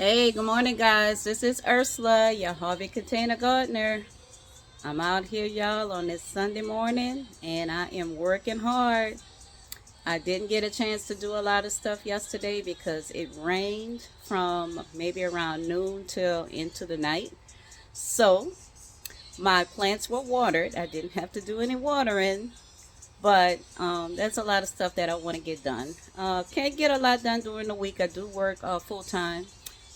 Hey, good morning, guys. This is Ursula, your Harvey Container Gardener. I'm out here, y'all, on this Sunday morning, and I am working hard. I didn't get a chance to do a lot of stuff yesterday because it rained from maybe around noon till into the night. So, my plants were watered. I didn't have to do any watering, but there's a lot of stuff that I want to get done. Can't get a lot done during the week. I do work full time.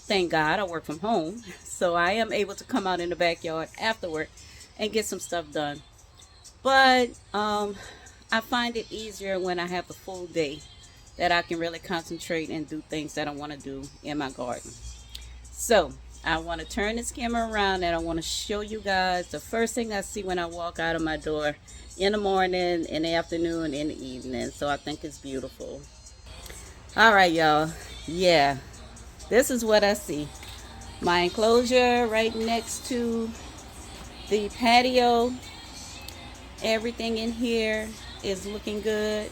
Thank God I work from home, so I am able to come out in the backyard after work and get some stuff done. But I find it easier when I have the full day that I can really concentrate and do things that I want to do in my garden. So I want to turn this camera around and I want to show you guys the first thing I see when I walk out of my door in the morning, in the afternoon, in the evening. So I think it's beautiful. All right, y'all. Yeah, this is what I see. My enclosure right next to the patio. Everything in here is looking good.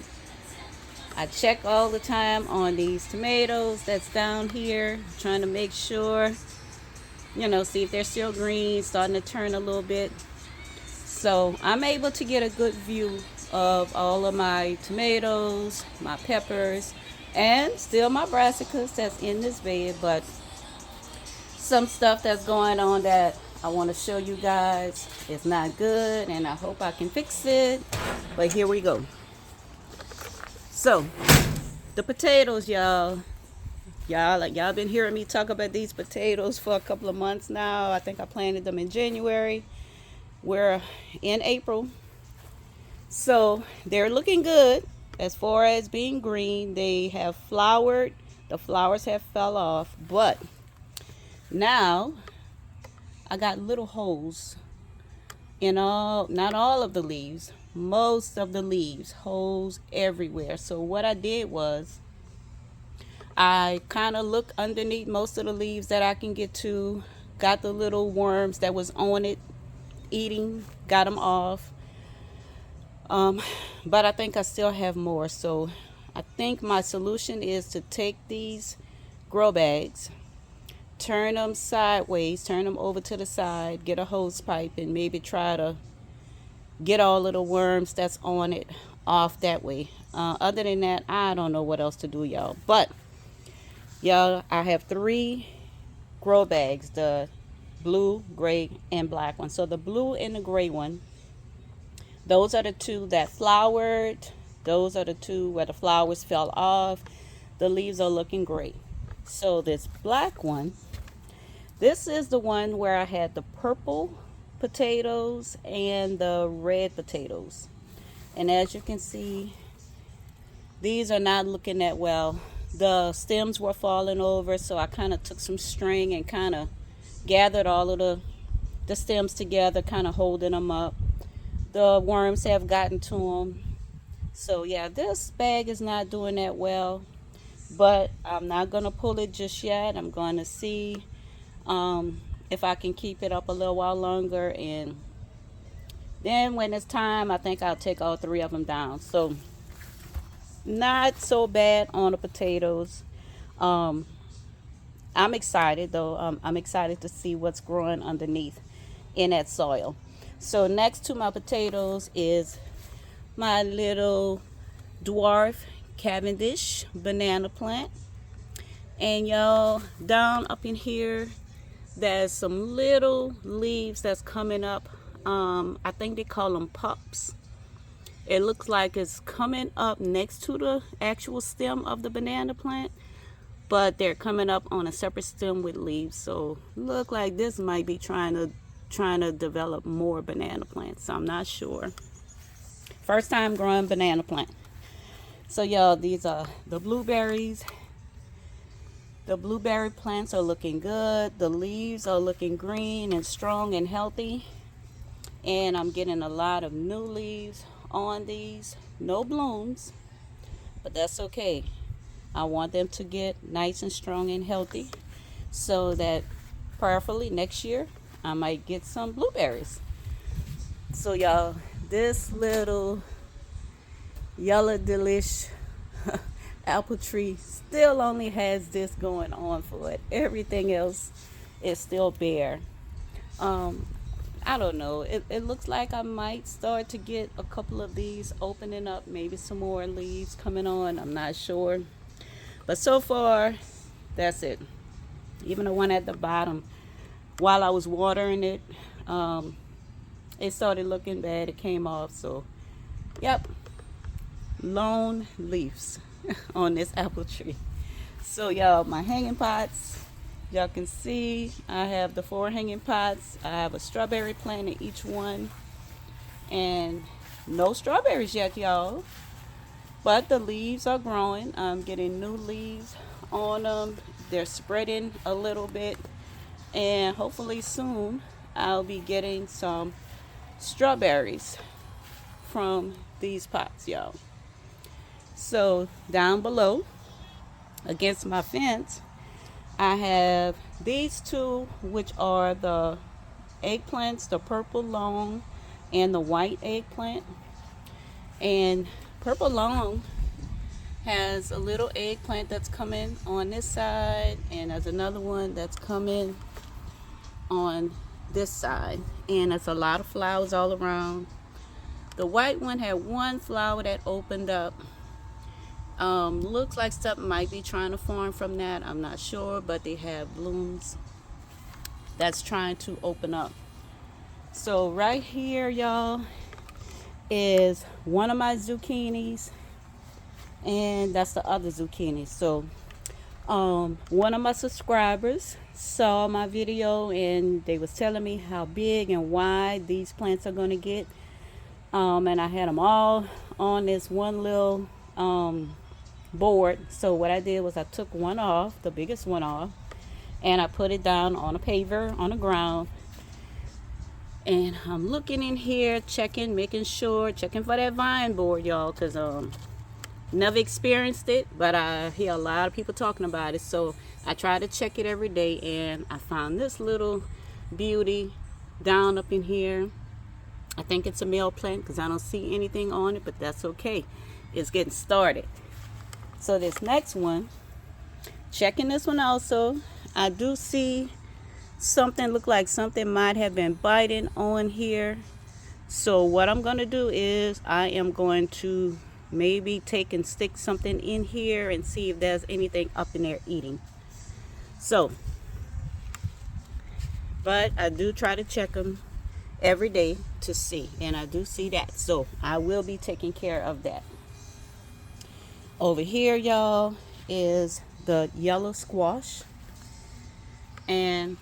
I check all the time on these tomatoes that's down here, trying to make sure, see if they're still green, starting to turn a little bit. So I'm able to get a good view of all of my tomatoes, my peppers, and still my brassicas that's in this bed, but some stuff that's going on that I want to show you guys. It's not good and I hope I can fix it. But here we go. So, the potatoes, y'all. Y'all been hearing me talk about these potatoes for a couple of months now. I think I planted them in January. We're in April. So, they're looking good as far as being green. They have flowered. The flowers have fell off, but now I got little holes in not all of the leaves, most of the leaves, holes everywhere. So what I did was I kind of looked underneath most of the leaves that I can get to, got the little worms that was on it eating, got them off. But I think I still have more. So I think my solution is to take these grow bags, turn them sideways, turn them over to the side, get a hose pipe, and maybe try to get all of the worms that's on it off that way. Other than that, I don't know what else to do, y'all. But, y'all, I have 3 grow bags, the blue, gray, and black one. So the blue and the gray one, those are the 2 that flowered. Those are the 2 where the flowers fell off. The leaves are looking great. So this black one, this is the one where I had the purple potatoes and the red potatoes. And as you can see, these are not looking that well. The stems were falling over, so I kind of took some string and kind of gathered all of the stems together, kind of holding them up. The worms have gotten to them. So yeah, this bag is not doing that well, but I'm not going to pull it just yet. I'm going to see if I can keep it up a little while longer, and then when it's time, I think I'll take all 3 of them down. So not so bad on the potatoes. um, I'm excited though. I'm excited to see what's growing underneath in that soil. So next to my potatoes is my little dwarf Cavendish banana plant. And y'all, down up in here, there's some little leaves that's coming up. I think they call them pups. It looks like it's coming up next to the actual stem of the banana plant, but they're coming up on a separate stem with leaves. So look like this might be trying to develop more banana plants. So I'm not sure. First time growing banana plant. So y'all, these are the blueberries. The blueberry plants are looking good. The leaves are looking green and strong and healthy. And I'm getting a lot of new leaves on these. No blooms, but that's okay. I want them to get nice and strong and healthy so that prayerfully next year I might get some blueberries. So y'all, this little yellow delish apple tree still only has this going on for it. Everything else is still bare. Um, I don't know. It looks like I might start to get a couple of these opening up, maybe some more leaves coming on. I'm not sure. But so far, that's it. Even the one at the bottom, while I was watering it, um, it started looking bad. It came off. So, yep, lone leaves on this apple tree. So, y'all, my hanging pots. Y'all can see I have the 4 hanging pots. I have a strawberry plant in each one. And no strawberries yet, y'all. But the leaves are growing. I'm getting new leaves on them. They're spreading a little bit. And hopefully soon I'll be getting some strawberries from these pots, y'all. So down below against my fence, I have these two, which are the eggplants, the purple long and the white eggplant. And purple long has a little eggplant that's coming on this side, and there's another one that's coming on this side, and there's a lot of flowers all around. The white one had one flower that opened up. Looks like something might be trying to form from that. I'm not sure, but they have blooms that's trying to open up. So right here, y'all, is one of my zucchinis, and that's the other zucchini. So one of my subscribers saw my video, and they was telling me how big and wide these plants are going to get. And I had them all on this one little board. So what I did was I took one off, the biggest one off, and I put it down on a paver on the ground. And I'm looking in here, checking, making sure, checking for that vine board, y'all, because never experienced it, but I hear a lot of people talking about it. So I try to check it every day, and I found this little beauty down up in here. I think it's a male plant because I don't see anything on it, but that's okay. It's getting started. So this next one, checking this one also, I do see something look like something might have been biting on here. So what I'm going to do is I am going to maybe take and stick something in here and see if there's anything up in there eating. So, but I do try to check them every day to see, and I do see that. So I will be taking care of that. Over here, y'all, is the yellow squash. And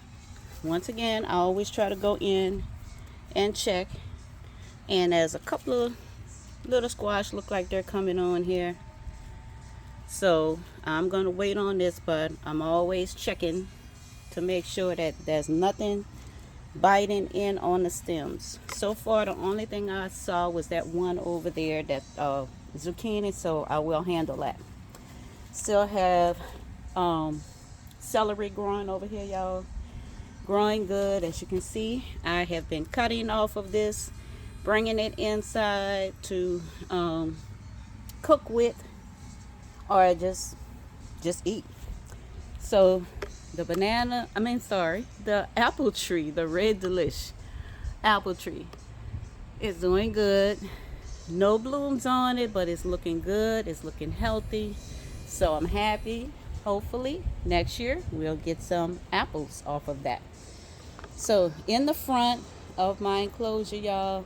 once again, I always try to go in and check. And there's a couple of little squash look like they're coming on here. So I'm going to wait on this, but I'm always checking to make sure that there's nothing biting in on the stems. So far, the only thing I saw was that one over there, that zucchini, so I will handle that. Still have celery growing over here, y'all. Growing good. As you can see, I have been cutting off of this, bringing it inside to cook with, or just eat. So the the apple tree, the red delish apple tree is doing good. No blooms on it, but it's looking good. It's looking healthy. So I'm happy. Hopefully next year we'll get some apples off of that. So in the front of my enclosure, y'all,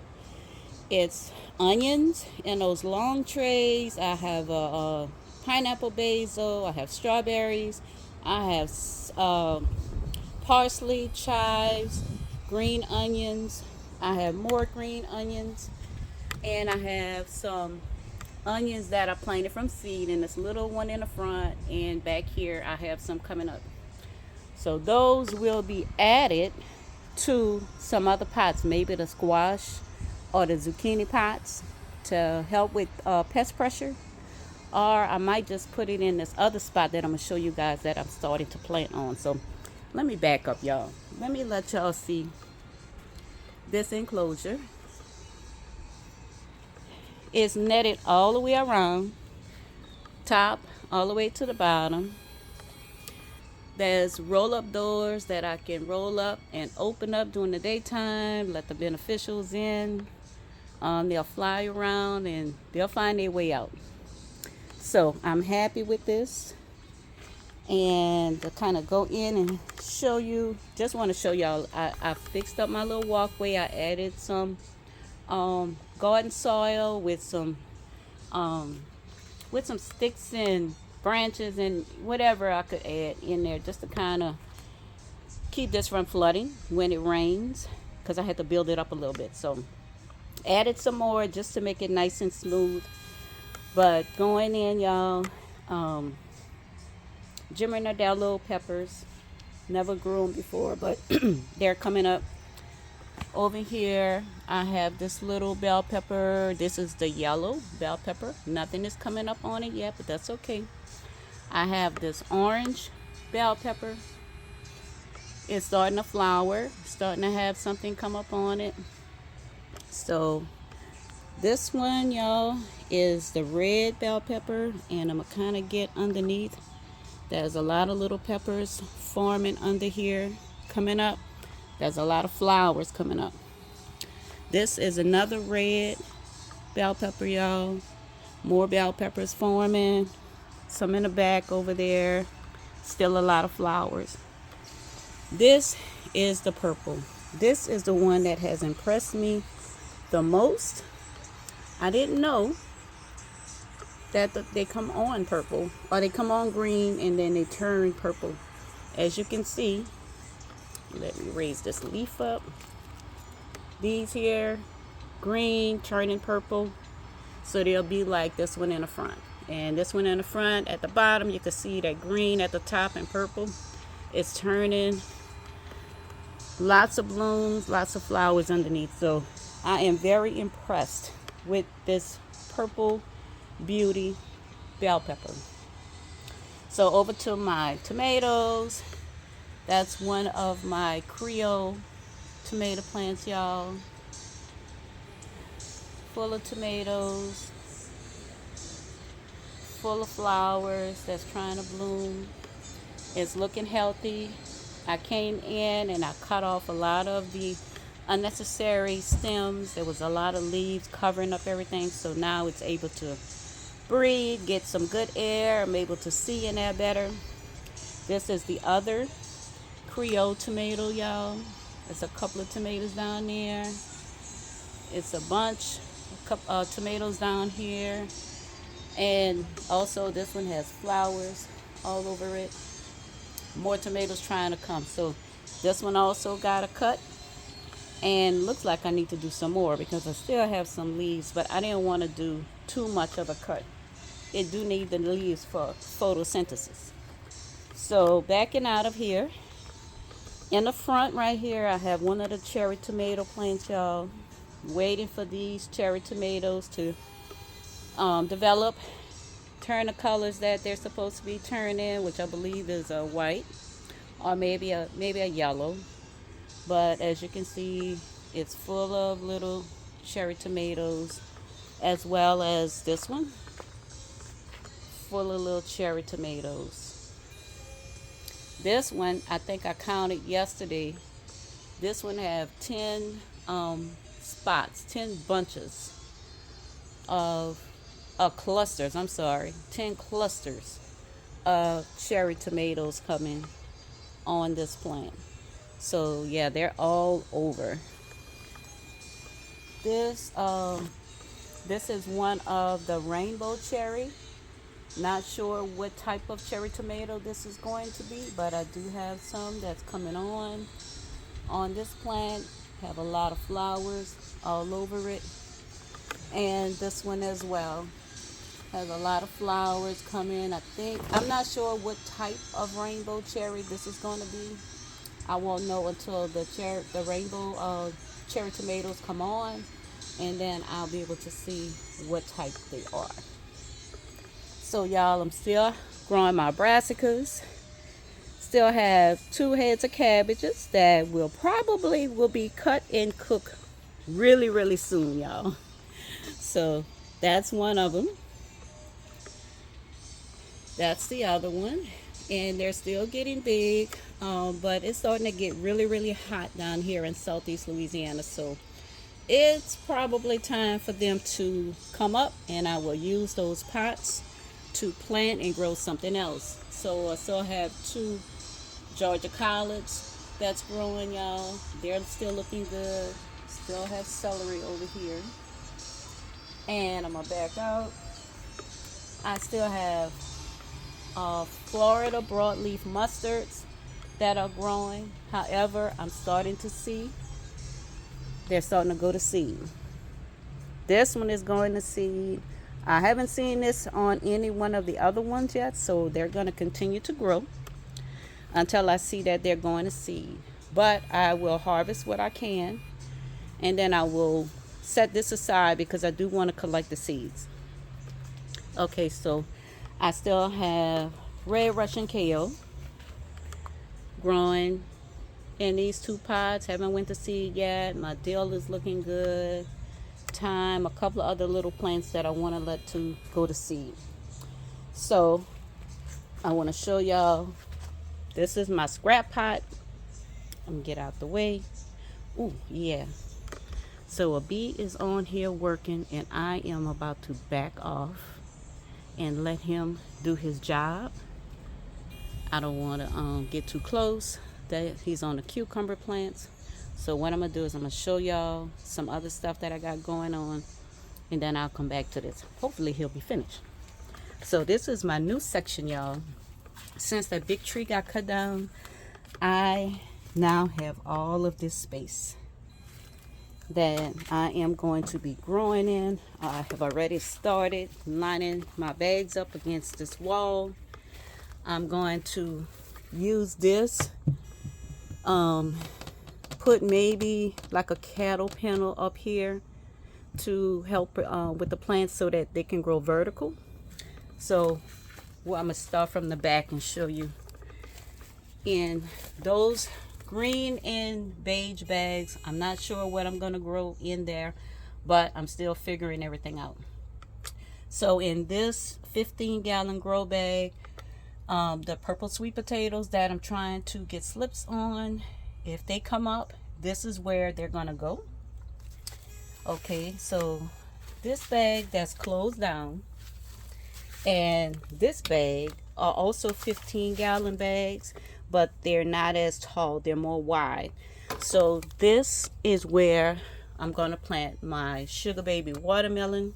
it's onions in those long trays. I have a pineapple basil. I have strawberries. I have parsley, chives, green onions. I have more green onions. And I have some onions that I planted from seed in this little one in the front. And back here, I have some coming up. So those will be added to some other pots, maybe the squash or the zucchini pots, to help with pest pressure. Or I might just put it in this other spot that I'm going to show you guys that I'm starting to plant on. So let me back up, y'all. Let me let y'all see this enclosure. It's netted all the way around, top all the way to the bottom. There's roll-up doors that I can roll up and open up during the daytime, let the beneficials in. They'll fly around and they'll find their way out. So I'm happy with this. And to kind of go in and show you, just want to show y'all, I fixed up my little walkway. I added some garden soil with some sticks and branches and whatever I could add in there, just to kind of keep this from flooding when it rains, because I had to build it up a little bit. So added some more just to make it nice and smooth. But going in, y'all, Jimmy Nardell little peppers, never grew them before, but they're coming up. Over here I have this little bell pepper. This is the yellow bell pepper. Nothing is coming up on it yet, but that's okay. I have this orange bell pepper. It's starting to flower, starting to have something come up on it. So this one, y'all, is the red bell pepper, and I'm gonna kind of get underneath. There's a lot of little peppers forming under here coming up. There's a lot of flowers coming up. This is another red bell pepper, y'all. More bell peppers forming. Some in the back over there. Still a lot of flowers. This is the purple. This is the one that has impressed me the most. I didn't know that they come on purple, or they come on green and then they turn purple. As you can see, let me raise this leaf up. These here, green turning purple. So they'll be like this one in the front. And this one in the front, at the bottom, you can see that green at the top and purple. It's turning. Lots of blooms, lots of flowers underneath. So I am very impressed with this purple beauty bell pepper. So over to my tomatoes. That's one of my Creole tomato plants, y'all. Full of tomatoes, full of flowers that's trying to bloom. It's looking healthy. I came in and I cut off a lot of the unnecessary stems. There was a lot of leaves covering up everything, so now it's able to breathe, get some good air. I'm able to see in there better. This is the other Creole tomato, y'all. There's a couple of tomatoes down there. It's a bunch of tomatoes down here. And also this one has flowers all over it. More tomatoes trying to come. So this one also got a cut. And looks like I need to do some more because I still have some leaves, but I didn't want to do too much of a cut. It do need the leaves for photosynthesis. So backing out of here, in the front right here, I have one of the cherry tomato plants, y'all. Waiting for these cherry tomatoes to develop, turn the colors that they're supposed to be turning, which I believe is a white or maybe a yellow. But as you can see, it's full of little cherry tomatoes, as well as this one, full of little cherry tomatoes. This one, I think I counted yesterday. This one have 10 spots, 10 bunches of clusters. 10 clusters of cherry tomatoes coming on this plant. So yeah, they're all over. This is one of the rainbow cherry. Not sure what type of cherry tomato this is going to be, but I do have some that's coming on this plant. Have a lot of flowers all over it. And this one as well has a lot of flowers coming. I'm not sure what type of rainbow cherry this is going to be. I won't know until the rainbow cherry tomatoes come on, and then I'll be able to see what type they are. So y'all, I'm still growing my brassicas. Still have 2 heads of cabbages that will be cut and cooked really, really soon, y'all. So that's one of them. That's the other one. And they're still getting big, but it's starting to get really, really hot down here in Southeast Louisiana. So it's probably time for them to come up, and I will use those pots to plant and grow something else. So I still have two Georgia collards that's growing, y'all. They're still looking good. Still have celery over here. And I'm going to back out. I still have Florida broadleaf mustards that are growing. However, I'm starting to see they're starting to go to seed. This one is going to seed. I haven't seen this on any one of the other ones yet, so they're going to continue to grow until I see that they're going to seed. But I will harvest what I can, and then I will set this aside because I do want to collect the seeds. Okay, so I still have red Russian kale growing in these two pots. Haven't went to seed yet. My dill is looking good. Thyme, a couple of other little plants that I want to let to go to seed. So I want to show y'all, this is my scrap pot. Let me get out the way. Ooh, yeah. So a bee is on here working, and I am about to back off and let him do his job. I don't want to get too close. That he's on the cucumber plants. So what I'm gonna do is I'm gonna show y'all some other stuff that I got going on, and then I'll come back to this. Hopefully he'll be finished. So this is my new section, y'all. Since that big tree got cut down, I now have all of this space that I am going to be growing in. I have already started lining my bags up against this wall. I'm going to use this, put maybe like a cattle panel up here to help with the plants so that they can grow vertical. So well, I'm gonna start from the back and show you. In those green and beige bags, I'm not sure what I'm gonna grow in there, but I'm still figuring everything out. So in this 15-gallon grow bag, the purple sweet potatoes that I'm trying to get slips on, if they come up, this is where they're gonna go. Okay, so this bag that's closed down and this bag are also 15-gallon bags, but they're not as tall, they're more wide. So this is where I'm gonna plant my sugar baby watermelon.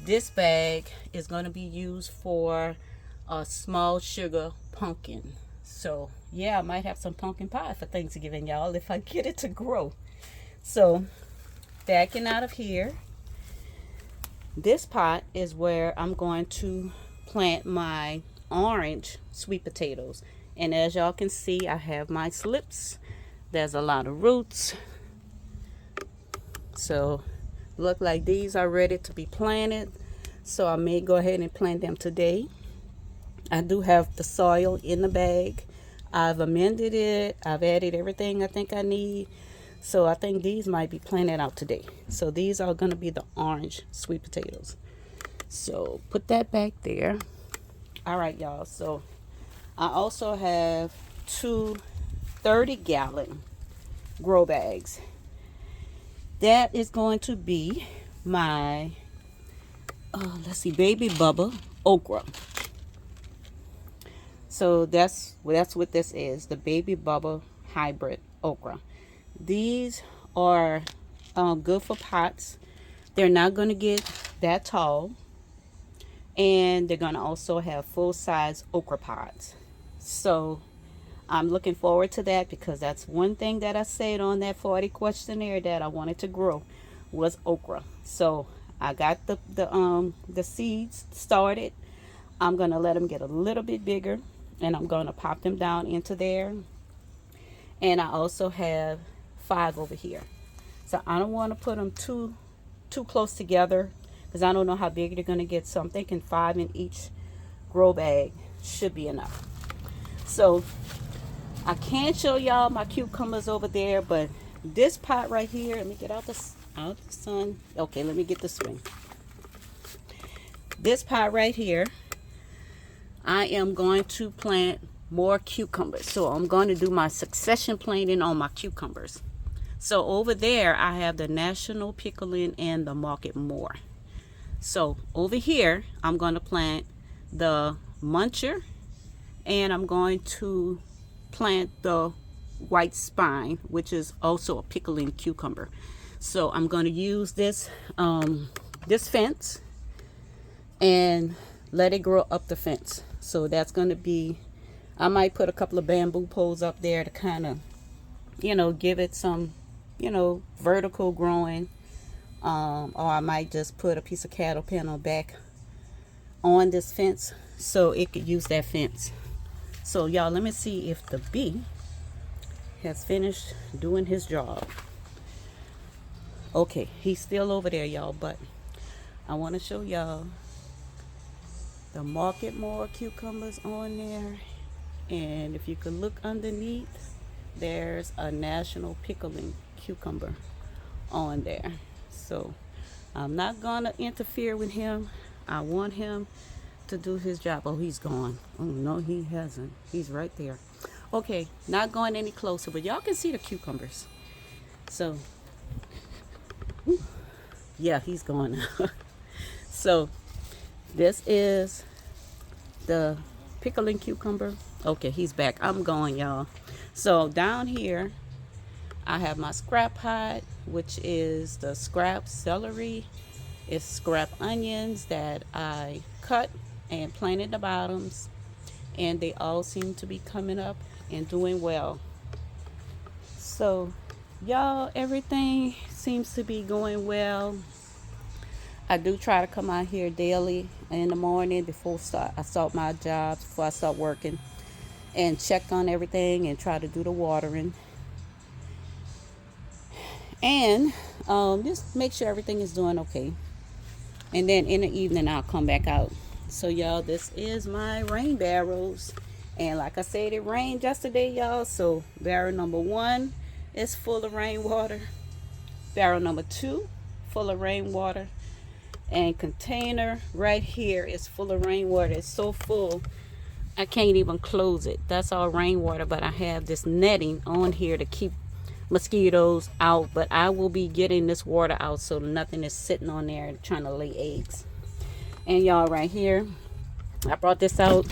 This bag is gonna be used for a small sugar pumpkin. So yeah, I might have some pumpkin pie for Thanksgiving, y'all, if I get it to grow. So backing out of here, this pot is where I'm going to plant my orange sweet potatoes. And as y'all can see, I have my slips. There's a lot of roots. So look like these are ready to be planted. So I may go ahead and plant them today. I do have the soil in the bag. I've amended it. I've added everything I think I need. So I think these might be planted out today. So these are going to be the orange sweet potatoes. So put that back there. All right, y'all. So I also have two 30-gallon grow bags. That is going to be my, let's see, Baby Bubba okra. So that's what this is, the Baby Bubba hybrid okra. These are good for pots. They're not going to get that tall, and they're going to also have full-size okra pods. So I'm looking forward to that, because that's one thing that I said on that 40 questionnaire that I wanted to grow was okra. So I got the seeds started. I'm going to let them get a little bit bigger, and I'm going to pop them down into there. And I also have 5 over here. So I don't want to put them too close together, because I don't know how big they're going to get. So I'm thinking 5 in each grow bag should be enough. So I can't show y'all my cucumbers over there, but this pot right here, let me get out the sun. Okay, let me get the swing. This pot right here, I am going to plant more cucumbers. So I'm going to do my succession planting on my cucumbers. So over there, I have the National Pickling and the Market More. So over here, I'm going to plant the Muncher, and I'm going to plant the White Spine, which is also a pickling cucumber. So I'm going to use this this fence and let it grow up the fence. So that's going to be, I might put a couple of bamboo poles up there to kind of, give it some, vertical growing. Or I might just put a piece of cattle panel back on this fence so it could use that fence. So y'all, let me see if the bee has finished doing his job. Okay, he's still over there, y'all, but I want to show y'all the Market More cucumbers on there. And if you could look underneath, there's a National Pickling cucumber on there. So I'm not gonna interfere with him. I want him to do his job. Oh, he's gone. Oh no, he hasn't. He's right there. Okay, not going any closer, but y'all can see the cucumbers. So yeah, he's gone now. So this is the pickling cucumber. Okay, he's back. I'm going, y'all. So down here I have my scrap pot, which is the scrap celery. It's scrap onions that I cut and planted the bottoms, and they all seem to be coming up and doing well. So y'all, everything seems to be going well. I do try to come out here daily in the morning before I start my jobs, before I start working, and check on everything and try to do the watering. And just make sure everything is doing okay. And then in the evening, I'll come back out. So y'all, this is my rain barrels. And like I said, it rained yesterday, y'all. So barrel number 1 is full of rainwater. Barrel number 2, full of rainwater. And container right here is full of rainwater. It's so full, I can't even close it. That's all rainwater, but I have this netting on here to keep mosquitoes out. But I will be getting this water out so nothing is sitting on there trying to lay eggs. And y'all, right here, I brought this out.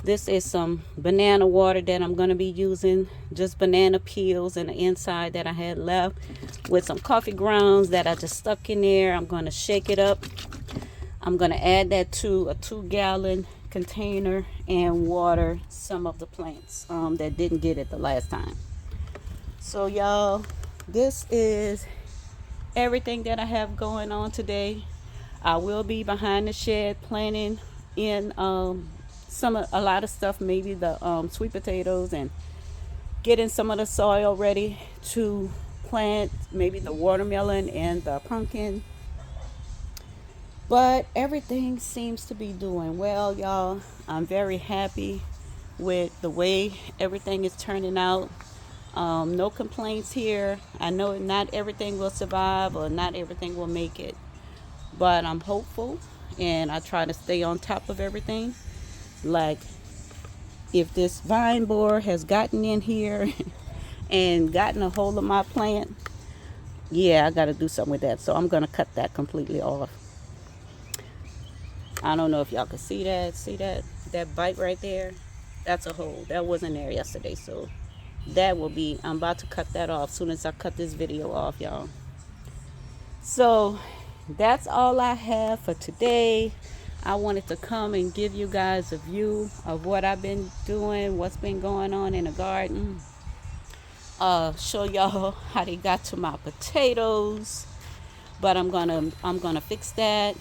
This is some banana water that I'm going to be using. Just banana peels and the inside that I had left, with some coffee grounds that I just stuck in there. I'm going to shake it up. I'm going to add that to a 2-gallon container and water some of the plants that didn't get it the last time. So y'all, this is everything that I have going on today. I will be behind the shed planting in a lot of stuff, maybe the sweet potatoes, and getting some of the soil ready to plant maybe the watermelon and the pumpkin. But everything seems to be doing well, y'all. I'm very happy with the way everything is turning out. No complaints here. I know not everything will survive or not everything will make it, but I'm hopeful, and I try to stay on top of everything. Like, if this vine borer has gotten in here and gotten a hold of my plant, yeah, I got to do something with that. So I'm going to cut that completely off. I don't know if y'all can see that. See that bite right there? That's a hole. That wasn't there yesterday. So that will be, I'm about to cut that off as soon as I cut this video off, y'all. So that's all I have for today. I wanted to come and give you guys a view of what I've been doing, what's been going on in the garden. Show y'all how they got to my potatoes. But I'm gonna fix that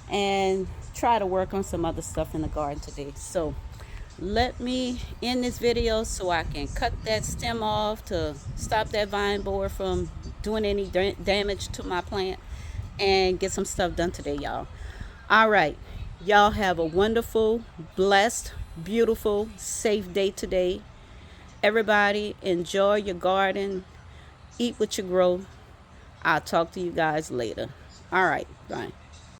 and try to work on some other stuff in the garden today. So let me end this video so I can cut that stem off to stop that vine borer from doing any damage to my plant, and get some stuff done today, y'all. All right, y'all have a wonderful, blessed, beautiful, safe day today. Everybody, enjoy your garden, eat what you grow. I'll talk to you guys later. All right, bye.